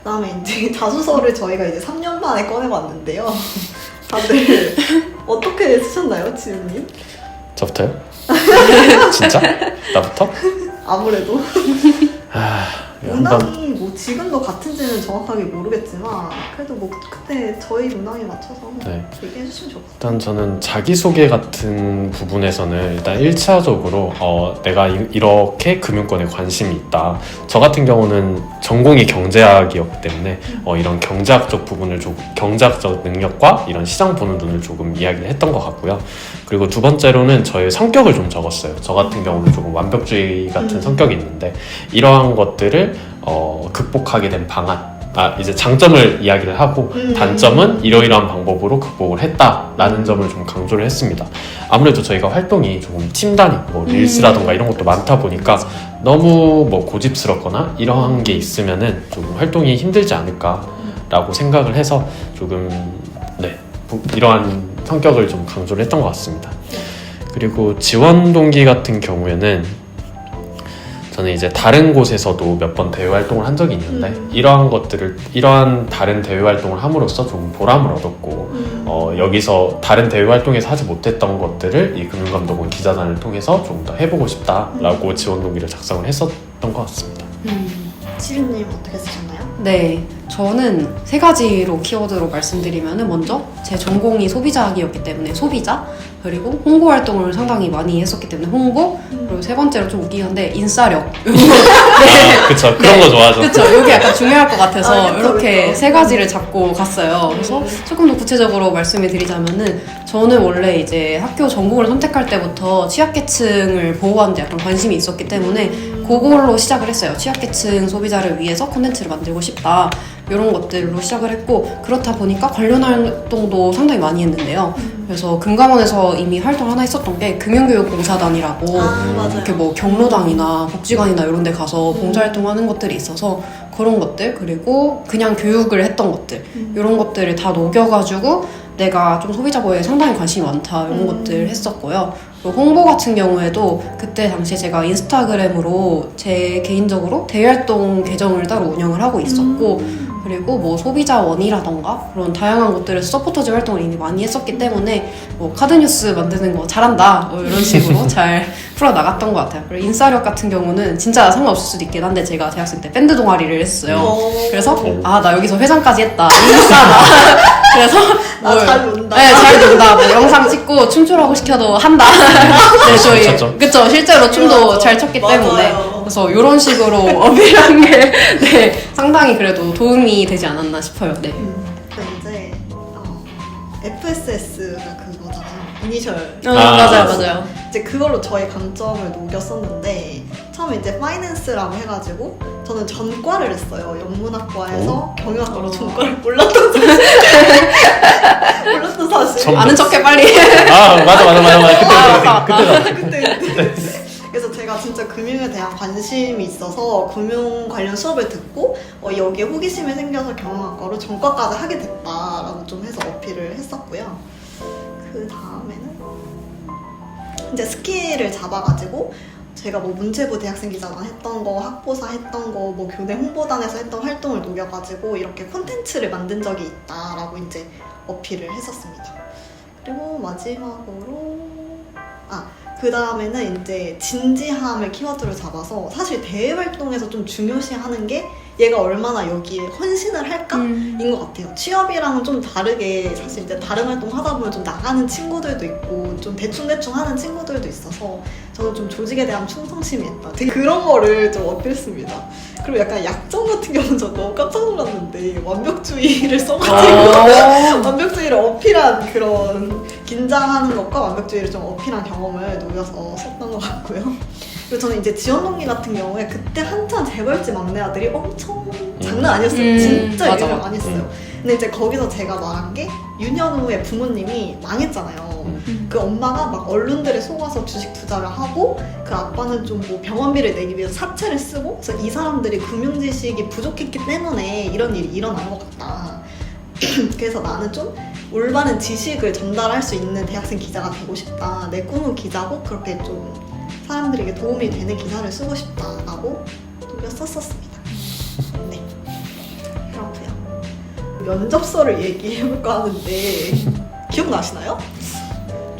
그다음에 이제 자소서를 저희가 이제 3년 만에 꺼내봤는데요. 다들 어떻게 쓰셨나요, 지은님? 저부터요? 진짜? 나부터? 아무래도 한번 문항이 뭐 지금도 같은지는 정확하게 모르겠지만 그래도 뭐 그때 저희 문항에 맞춰서 네. 얘기해 주시면 좋겠어요. 일단 저는 자기소개 같은 부분에서는 일단 1차적으로 내가 이렇게 금융권에 관심이 있다. 저 같은 경우는 전공이 경제학이었기 때문에 이런 경제학적 부분을 경제학적 능력과 이런 시장 보는 눈을 조금 이야기를 했던 것 같고요. 그리고 두 번째로는 저의 성격을 좀 적었어요. 저 같은 경우는 조금 완벽주의 같은 성격이 있는데 이러한 것들을 극복하게 된 방안, 이제 장점을 이야기를 하고 단점은 이러이러한 방법으로 극복을 했다라는 점을 좀 강조를 했습니다. 아무래도 저희가 활동이 조금 팀 단위, 뭐 릴스라던가 이런 것도 많다 보니까 너무 뭐 고집스럽거나 이러한 게 있으면은 조금 활동이 힘들지 않을까라고 생각을 해서 조금 이러한 성격을 좀 강조를 했던 것 같습니다. 그리고 지원 동기 같은 경우에는 저는 이제 다른 곳에서도 몇 번 대외 활동을 한 적이 있는데 이러한 다른 대외 활동을 함으로써 조금 보람을 얻었고 여기서 다른 대외 활동에서 하지 못했던 것들을 이 금융감독원 기자단을 통해서 조금 더 해보고 싶다라고 지원 동기를 작성을 했었던 것 같습니다. 시윤님 어떻게 쓰셨나요? 네, 저는 세 가지로 키워드로 말씀드리면은 먼저 제 전공이 소비자학이었기 때문에 소비자, 그리고 홍보 활동을 상당히 많이 했었기 때문에 홍보, 그리고 세 번째로 좀 웃기긴 한데 인싸력. 네. 그쵸, 그런 거 좋아하죠. 그쵸, 이게 약간 중요할 것 같아서 그쵸, 이렇게 그쵸. 세 가지를 잡고 갔어요. 그래서 조금 더 구체적으로 말씀을 드리자면은 저는 원래 이제 학교 전공을 선택할 때부터 취약계층을 보호하는 데 약간 관심이 있었기 때문에 그걸로 시작을 했어요. 취약계층 소비자를 위해서 콘텐츠를 만들고 싶다. 이런 것들로 시작을 했고, 그렇다 보니까 관련 활동도 상당히 많이 했는데요. 그래서 금감원에서 이미 활동 하나 했었던 게 금융교육봉사단이라고 맞아요. 이렇게 뭐 경로당이나 복지관이나 이런 데 가서 봉사활동하는 것들이 있어서 그런 것들, 그리고 그냥 교육을 했던 것들, 이런 것들을 다 녹여가지고 내가 좀 소비자 보호에 상당히 관심이 많다 이런 것들 했었고요. 그리고 홍보 같은 경우에도 그때 당시에 제가 인스타그램으로 제 개인적으로 대외활동 계정을 따로 운영을 하고 있었고, 그리고 뭐 소비자원이라던가 그런 다양한 곳들에서 서포터즈 활동을 이미 많이 했었기 때문에 뭐 카드뉴스 만드는 거 잘한다 뭐 이런 식으로 잘 풀어나갔던 것 같아요. 그리고 인싸력 같은 경우는 진짜 상관없을 수도 있긴 한데 제가 대학생 때 밴드 동아리를 했어요. 그래서 나 여기서 회장까지 했다, 인싸다. 그래서 잘 논다. 네, 잘 논다. 뭐 영상 찍고 춤추라고 시켜도 한다. 네, 저희 췄죠. 그쵸, 실제로 춤도 맞아. 잘 췄기 때문에. 맞아요. 그래서 이런 식으로 어필한 게 상당히 그래도 도움이 되지 않았나 싶어요. 네. 이제 FSS가 그거잖아요. 이니셜. 맞아요. 이제 그걸로 저의 강점을 녹였었는데 처음에 이제 파이낸스라고 해가지고 저는 전과를 했어요. 영문학과에서 경영학과로 전과를 몰랐던 사실. 아는 척해 빨리. 맞아. 그때. 그래서 제가 진짜 금융에 대한 관심이 있어서 금융 관련 수업을 듣고 여기에 호기심이 생겨서 경영학과로 전과까지 하게 됐다라고 좀 해서 어필을 했었고요. 그 다음에는 이제 스킬을 잡아가지고 제가 뭐 문체부 대학생 기자단 했던 거, 학보사 했던 거, 뭐 교내 홍보단에서 했던 활동을 녹여가지고 이렇게 콘텐츠를 만든 적이 있다라고 이제 어필을 했었습니다. 그리고 마지막으로 그 다음에는 이제 진지함을 키워드로 잡아서 사실 대외 활동에서 좀 중요시하는 게 얘가 얼마나 여기에 헌신을 할까인 것 같아요. 취업이랑은 좀 다르게 사실 이제 다른 활동 하다 보면 좀 나가는 친구들도 있고 좀 대충대충 하는 친구들도 있어서 저는 좀 조직에 대한 충성심이 있다. 되게 그런 거를 좀 어필했습니다. 그리고 약간 약점 같은 경우는 저 너무 깜짝 놀랐는데 완벽주의를 써가지고 완벽주의를 어필한 그런 긴장하는 것과 완벽주의를 좀 어필한 경험을 녹여서 썼던 것 같고요. 그리고 저는 이제 지원 동기 같은 경우에 그때 한참 재벌집 막내 아들이 엄청 장난 아니었어요. 진짜 맞아. 유명 많이 했어요. 근데 이제 거기서 제가 말한 게 윤현우의 부모님이 망했잖아요. 그 엄마가 막 언론들에 속아서 주식 투자를 하고 그 아빠는 좀 뭐 병원비를 내기 위해서 사채를 쓰고, 그래서 이 사람들이 금융 지식이 부족했기 때문에 이런 일이 일어난 것 같다. 그래서 나는 좀 올바른 지식을 전달할 수 있는 대학생 기자가 되고 싶다. 내 꿈은 기자고 그렇게 좀 사람들에게 도움이 되는 기사를 쓰고 싶다라고 녹여 썼었습니다. 네. 면접서를 얘기해볼까 하는데 기억나시나요?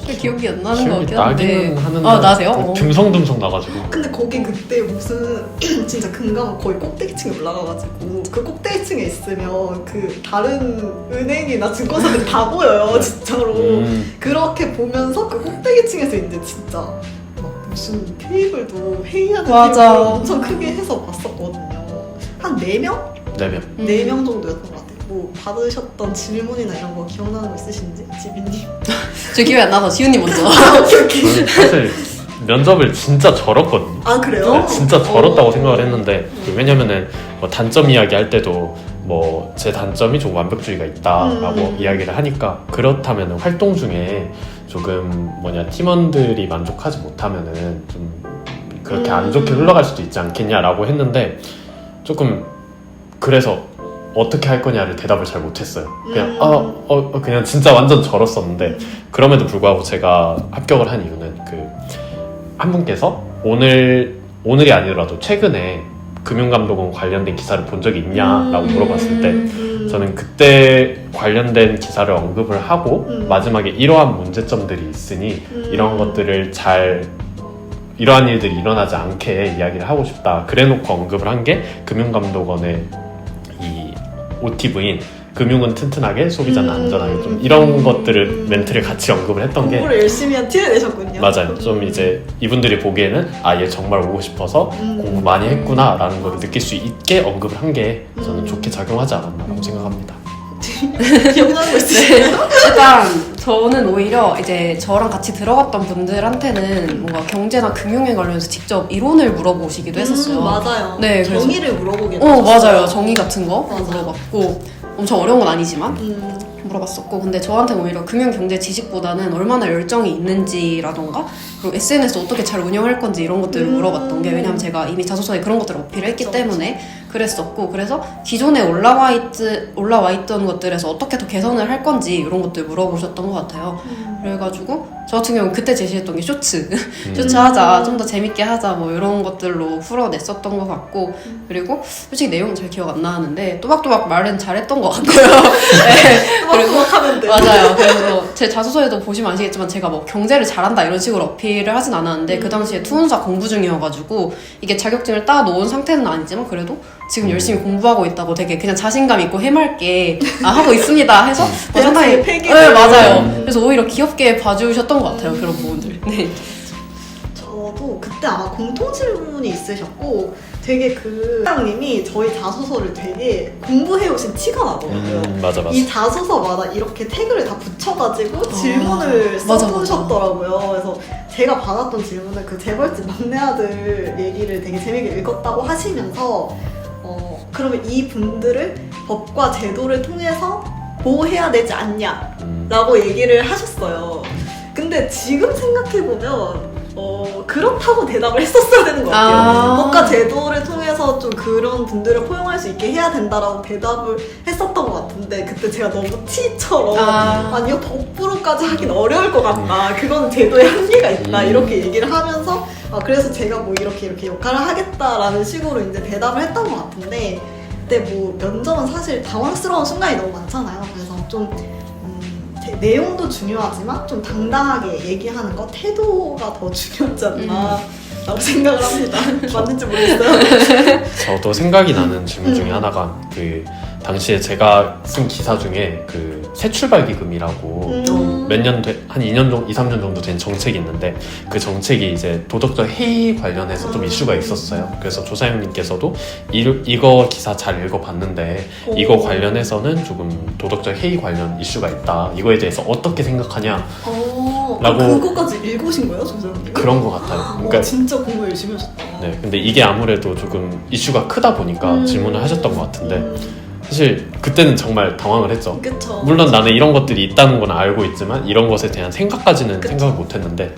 잘 기억이 안 나는 것 기억이 같긴 한데. 나기는 하는데 아, 나세요? 듬성듬성 나가지고 근데 거기 그때 무슨 진짜 금강 거의 꼭대기층에 올라가가지고 그 꼭대기층에 있으면 그 다른 은행이나 증권사들 다 보여요 진짜로. 그렇게 보면서 그 꼭대기층에서 이제 진짜 막 무슨 테이블도 회의하는 맞아. 테이블 엄청 크게 해서 봤었거든요. 한 4명? 4명. 4명 정도였던 것 같아요. 뭐 받으셨던 질문이나 이런 거 기억나는 거 있으신지? 지빈님? 저 기억이 안 나서 지훈님 먼저. 오케이 오케이. 저는 사실 면접을 진짜 절었거든요. 아 그래요? 네, 진짜 절었다고 생각을 했는데 왜냐면은 뭐 단점 이야기 할 때도 뭐 제 단점이 좀 완벽주의가 있다라고 이야기를 하니까 그렇다면 활동 중에 조금 팀원들이 만족하지 못하면은 좀 그렇게 안 좋게 흘러갈 수도 있지 않겠냐라고 했는데 조금 그래서 어떻게 할 거냐를 대답을 잘 못했어요. 그냥 그냥 진짜 완전 절었었는데 그럼에도 불구하고 제가 합격을 한 이유는 한 분께서 오늘이 아니더라도 최근에 금융감독원 관련된 기사를 본 적이 있냐라고 물어봤을 때 저는 그때 관련된 기사를 언급을 하고 마지막에 이러한 문제점들이 있으니 이런 것들을 이러한 일들이 일어나지 않게 이야기를 하고 싶다. 그래놓고 언급을 한 게 금융감독원의 이 OTV인 금융은 튼튼하게 소비자는 안전하게 좀 이런 것들을 멘트를 같이 언급을 했던 게 공부를 열심히 한 티를 내셨군요. 맞아요. 좀 이제 이분들이 보기에는 얘 정말 오고 싶어서 공부 많이 했구나 라는 걸 느낄 수 있게 언급을 한 게 저는 좋게 작용하지 않았나라고 생각합니다. 기억나는 거 있으세요? 일단 저는 오히려 이제 저랑 같이 들어갔던 분들한테는 뭔가 경제나 금융에 관련해서 직접 이론을 물어보시기도 했었어요. 맞아요. 네, 그래서- 정의를 물어보긴 맞아요. 정의 같은 거 맞아. 물어봤고 엄청 어려운 건 아니지만 음. 물어봤었고 근데 저한테는 오히려 금융 경제 지식보다는 얼마나 열정이 있는지라던가 그리고 SNS 어떻게 잘 운영할 건지 이런 것들을 물어봤던 게 왜냐면 제가 이미 자소서에 그런 것들을 어필을 했기 그쵸, 때문에 그랬었고 그래서 기존에 올라와 있던 것들에서 어떻게 더 개선을 할 건지 이런 것들 물어보셨던 것 같아요. 그래가지고 저 같은 경우는 그때 제시했던 게 쇼츠 쇼츠 하자 좀 더 재밌게 하자 뭐 이런 것들로 풀어냈었던 것 같고 그리고 솔직히 내용은 잘 기억 안 나는데 또박또박 말은 잘했던 것 같고요. 네. 그리고 하면 돼. 맞아요. 그래서 제 자소서에도 보시면 아시겠지만 제가 뭐 경제를 잘한다 이런 식으로 어필을 하진 않았는데 그 당시에 투혼사 공부 중이어가지고 이게 자격증을 따 놓은 상태는 아니지만 그래도 지금 열심히 공부하고 있다고 되게 그냥 자신감 있고 해맑게 하고 있습니다 해서 상당히 폐기를. 네 맞아요. 그래서 오히려 귀엽게 봐주셨던 것 같아요. 그런 부분들. 네. 저도 그때 아마 공통 질문이 있으셨고 되게 그 사장님이 저희 자소서를 되게 공부해 오신 티가 나더라고요. 맞아. 이 자소서마다 이렇게 태그를 다 붙여가지고 질문을 맞아, 써주셨더라고요. 그래서 제가 받았던 질문은 그 재벌집 막내 아들 얘기를 되게 재밌게 읽었다고 하시면서 그러면 이 분들을 법과 제도를 통해서 보호해야 되지 않냐라고 얘기를 하셨어요. 근데 지금 생각해보면 그렇다고 대답을 했었어야 되는 것 같아요. 법과 제도를 통해서 좀 그런 분들을 포용할 수 있게 해야 된다라고 대답을 했었던 것 같은데 그때 제가 너무 티처럼 아니요 법으로까지 하긴 어려울 것 같다. 그건 제도의 한계가 있다. 이렇게 얘기를 하면서 그래서 제가 뭐 이렇게 역할을 하겠다라는 식으로 이제 대답을 했던 것 같은데 그때 뭐 면접은 사실 당황스러운 순간이 너무 많잖아요. 그래서 좀 내용도 중요하지만 좀 당당하게 얘기하는 거 태도가 더 중요하지 않나 라고 생각을 합니다. 맞는지 모르겠어요. 저도 생각이 나는 질문 중에 하나가 당시에 제가 쓴 기사 중에 새출발기금이라고 몇 년 한 2년 정도, 2, 3년 정도 된 정책이 있는데 그 정책이 이제 도덕적 해이 관련해서 좀 이슈가 있었어요. 그래서 조사님께서도 이거 기사 잘 읽어봤는데 이거 관련해서는 조금 도덕적 해이 관련 이슈가 있다. 이거에 대해서 어떻게 생각하냐? 라고 그거까지 읽으신 거예요, 조사님? 그런 것 같아요. 그러니까 진짜 공부 열심히 하셨다. 네, 근데 이게 아무래도 조금 이슈가 크다 보니까 질문을 하셨던 것 같은데 사실 그때는 정말 당황을 했죠. 그쵸. 물론 나는 이런 것들이 있다는 건 알고 있지만 이런 것에 대한 생각까지는 생각을 못 했는데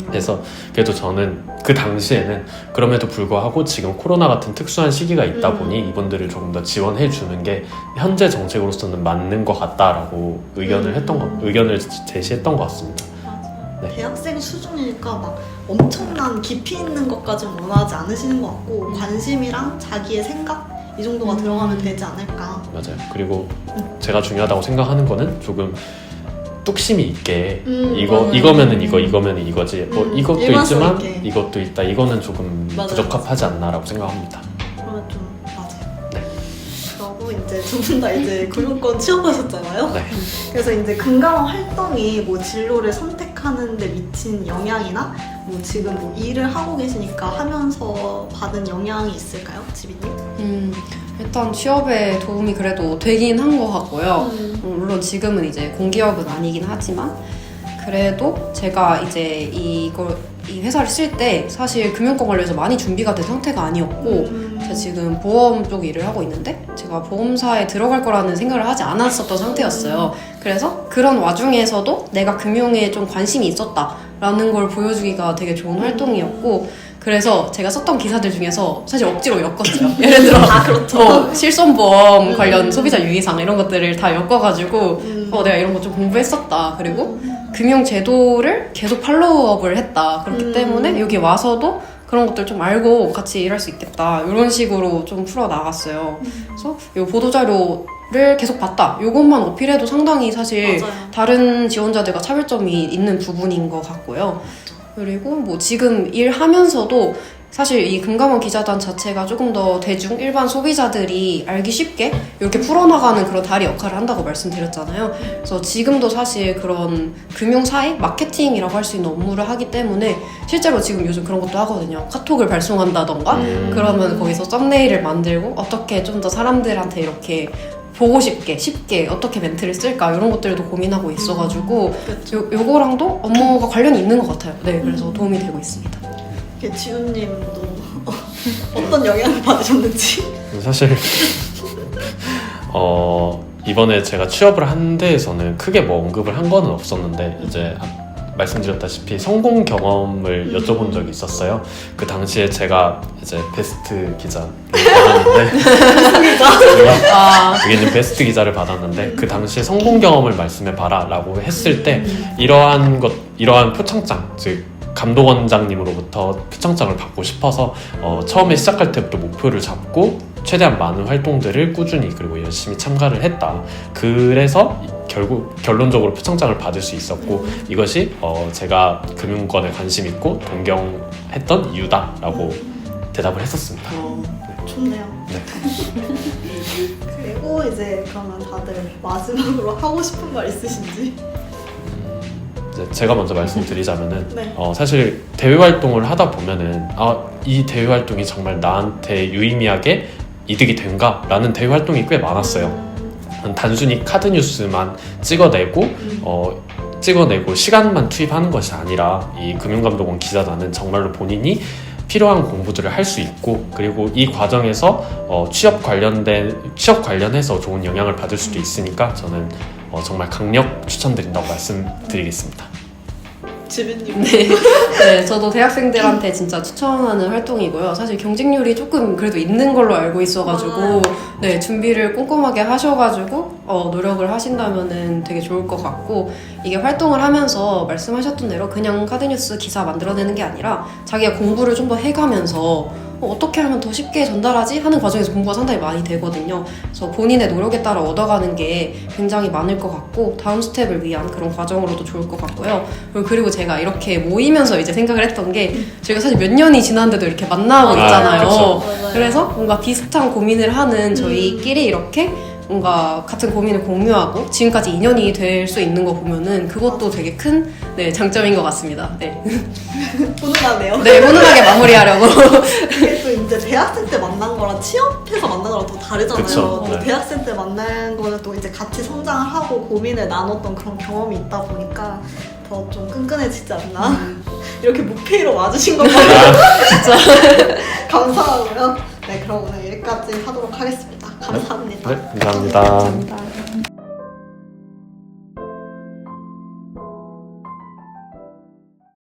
그래서 그래도 저는 그 당시에는 그럼에도 불구하고 지금 코로나 같은 특수한 시기가 있다 보니 이분들을 조금 더 지원해 주는 게 현재 정책으로서는 맞는 것 같다라고 의견을 제시했던 것 같습니다. 네. 대학생 수준이니까 막 엄청난 깊이 있는 것까지는 원하지 않으시는 것 같고 관심이랑 자기의 생각 이 정도가 들어가면 되지 않을까. 맞아요. 그리고 제가 중요하다고 생각하는 거는 조금 뚝심이 있게 맞아요. 이거면은 이거면은 이거지. 뭐 이것도 일관성 있지만 있게. 이것도 있다. 이거는 조금 맞아요. 부적합하지 않나라고 생각합니다. 그러면 좀 맞아요. 그러고 이제 두 분 다 이제 금융권 취업하셨잖아요. 네. 그래서 이제 금감원 활동이 뭐 진로를 선택하는 데 미친 영향이나 뭐 지금 뭐 일을 하고 계시니까 하면서 받은 영향이 있을까요, 지비님? 일단 취업에 도움이 그래도 되긴 한 것 같고요. 물론 지금은 이제 공기업은 아니긴 하지만 그래도 제가 이제 이 회사를 쓸 때 사실 금융권 관련해서 많이 준비가 된 상태가 아니었고 제가 지금 보험 쪽 일을 하고 있는데 제가 보험사에 들어갈 거라는 생각을 하지 않았었던 상태였어요. 그래서 그런 와중에서도 내가 금융에 좀 관심이 있었다라는 걸 보여주기가 되게 좋은 활동이었고 그래서 제가 썼던 기사들 중에서 사실 억지로 엮었어요. 예를 들어 그렇죠. 실손보험 관련 소비자 유의사항 이런 것들을 다 엮어가지고 내가 이런 거 좀 공부했었다. 그리고 금융제도를 계속 팔로우업을 했다. 그렇기 때문에 여기 와서도 그런 것들 좀 알고 같이 일할 수 있겠다. 이런 식으로 좀 풀어나갔어요. 그래서 이 보도자료를 계속 봤다. 이것만 어필해도 상당히 사실 맞아요. 다른 지원자들과 차별점이 있는 부분인 것 같고요. 그리고 뭐 지금 일하면서도 사실 이 금감원 기자단 자체가 조금 더 대중 일반 소비자들이 알기 쉽게 이렇게 풀어나가는 그런 다리 역할을 한다고 말씀드렸잖아요. 그래서 지금도 사실 그런 금융사의 마케팅이라고 할 수 있는 업무를 하기 때문에 실제로 지금 요즘 그런 것도 하거든요. 카톡을 발송한다던가 그러면 거기서 썸네일을 만들고 어떻게 좀 더 사람들한테 이렇게 보고 쉽게 어떻게 멘트를 쓸까 이런 것들도 고민하고 있어가지고 요거랑도 업무가 관련이 있는 것 같아요. 네, 그래서 도움이 되고 있습니다. 지훈님도 어떤 영향을 받으셨는지. 사실 이번에 제가 취업을 한 데에서는 크게 뭐 언급을 한 거는 없었는데 이제 말씀드렸다시피 성공 경험을 여쭤본 적이 있었어요. 그 당시에 제가 이제 베스트 기자를 받았는데 여기는 베스트 기자를 받았는데 그 당시에 성공 경험을 말씀해 봐라라고 했을 때 이러한 표창장 즉 감독원장님으로부터 표창장을 받고 싶어서 처음에 시작할 때부터 목표를 잡고 최대한 많은 활동들을 꾸준히 그리고 열심히 참가를 했다. 그래서 결국 결론적으로 표창장을 받을 수 있었고 이것이 제가 금융권에 관심 있고 동경했던 이유다라고 대답을 했었습니다. 좋네요. 네. 그리고 이제 그러면 다들 마지막으로 하고 싶은 말 있으신지? 이제 제가 먼저 말씀드리자면은 네. 사실 대외 활동을 하다 보면은 이 대외 활동이 정말 나한테 유의미하게 이득이 된가라는 대외 활동이 꽤 많았어요. 단순히 카드 뉴스만 찍어내고 시간만 투입하는 것이 아니라 이 금융감독원 기자단은 정말로 본인이 필요한 공부들을 할 수 있고 그리고 이 과정에서 취업 관련해서 좋은 영향을 받을 수도 있으니까 저는 정말 강력 추천드린다고 말씀드리겠습니다. 지빈님. 네, 저도 대학생들한테 진짜 추천하는 활동이고요. 사실 경쟁률이 조금 그래도 있는 걸로 알고 있어가지고 네, 준비를 꼼꼼하게 하셔가지고 노력을 하신다면은 되게 좋을 것 같고 이게 활동을 하면서 말씀하셨던 대로 그냥 카드뉴스 기사 만들어내는 게 아니라 자기가 공부를 좀 더 해가면서 어떻게 하면 더 쉽게 전달하지? 하는 과정에서 공부가 상당히 많이 되거든요. 그래서 본인의 노력에 따라 얻어가는 게 굉장히 많을 것 같고 다음 스텝을 위한 그런 과정으로도 좋을 것 같고요. 그리고 제가 이렇게 모이면서 이제 생각을 했던 게 저희가 사실 몇 년이 지났는데도 이렇게 만나고 있잖아요. 그쵸. 그래서 뭔가 비슷한 고민을 하는 저희끼리 이렇게 뭔가 같은 고민을 공유하고 지금까지 인연이 될 수 있는 거 보면은 그것도 되게 큰 장점인 것 같습니다. 네. 훈훈하네요. 네, 훈훈하게 마무리하려고. 이게 또 이제 대학생 때 만난 거랑 취업해서 만난 거랑 또 다르잖아요. 그쵸, 네. 대학생 때 만난 거는 또 이제 같이 성장을 하고 고민을 나눴던 그런 경험이 있다 보니까 더 좀 끈끈해지지 않나. 이렇게 무페이로 와주신 것만 진짜. 감사하고요. 네, 그럼 오늘 여기까지 하도록 하겠습니다. 감사합니다. 네, 감사합니다. 감사합니다.